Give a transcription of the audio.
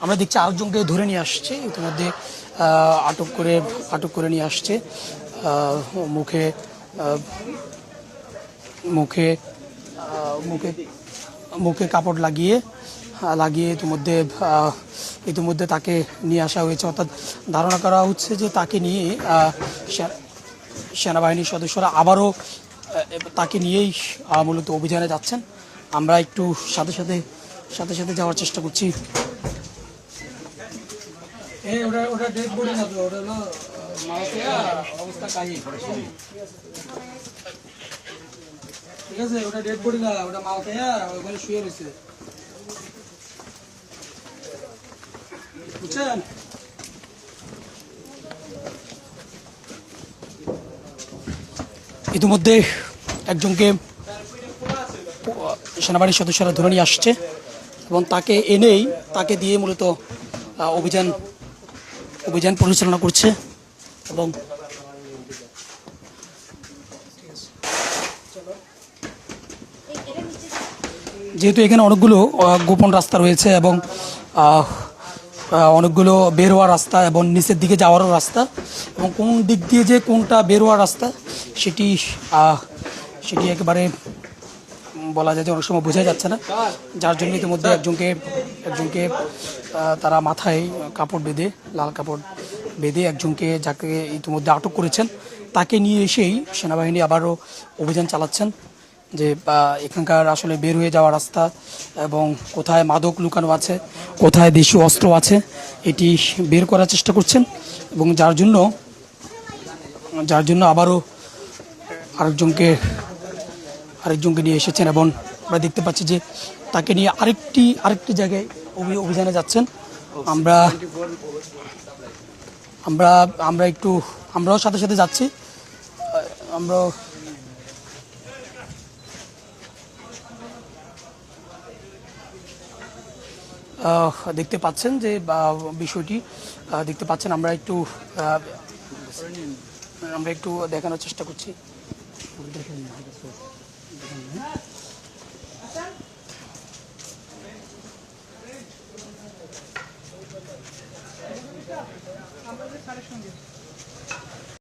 আমরা দেখছি আরেকজনকে ধরে নিয়ে আসছে ইতিমধ্যে, আটক করে নিয়ে আসছে। মুখে মুখে মুখে মুখে কাপড় লাগিয়ে ইতিমধ্যে তাকে নিয়ে আসা হয়েছে। অর্থাৎ ধারণা করা হচ্ছে যে তাকে নিয়ে সেনাবাহিনীর সদস্যরা আবারও তাকে নিয়েই মূলত অভিযানে যাচ্ছেন। আমরা একটু সাথে সাথে যাওয়ার চেষ্টা করছি। ঠিক আছে, ওটা ডেড বডি না, ওটা মাল খেয়া ওখানে শুয়ে রয়েছে, বুঝছেন? ইতিমধ্যে একজনকে সেনাবাহিনীর সদস্যরা ধরে নিয়ে আসছে এবং তাকে দিয়ে মূলত অভিযান পরিচালনা করছে। এবং যেহেতু এখানে অনেকগুলো গোপন রাস্তা রয়েছে এবং অনেকগুলো বের হওয়ার রাস্তা এবং নিচের দিকে যাওয়ারও রাস্তা, এবং কোন দিক দিয়ে যে কোনটা বের হওয়ার রাস্তা সেটি একেবারে বলা যায় যে অনেক সময় বোঝা যাচ্ছে না, যার জন্য ইতিমধ্যে একজনকে তারা মাথায় লাল কাপড় বেঁধে একজনকে, যাকে ইতিমধ্যে আটক করেছেন, তাকে নিয়ে এসেই সেনাবাহিনী আবারও অভিযান চালাচ্ছেন যে এখানকার আসলে বের হয়ে যাওয়া রাস্তা এবং কোথায় মাদক লুকানো আছে, কোথায় দেশীয় অস্ত্র আছে, এটি বের করার চেষ্টা করছেন। এবং যার জন্য আবারও আরেকজনকে নিয়ে এসেছেন এবং আমরা দেখতে পাচ্ছি যে তাকে নিয়ে আরেকটি জায়গায় অভিযানে যাচ্ছেন। আমরাও সাথে যাচ্ছি। আমরা দেখতে পাচ্ছেন যে বিষয়টি দেখতে পাচ্ছেন। আমরা একটু দেখানোর চেষ্টা করছি। আমাদের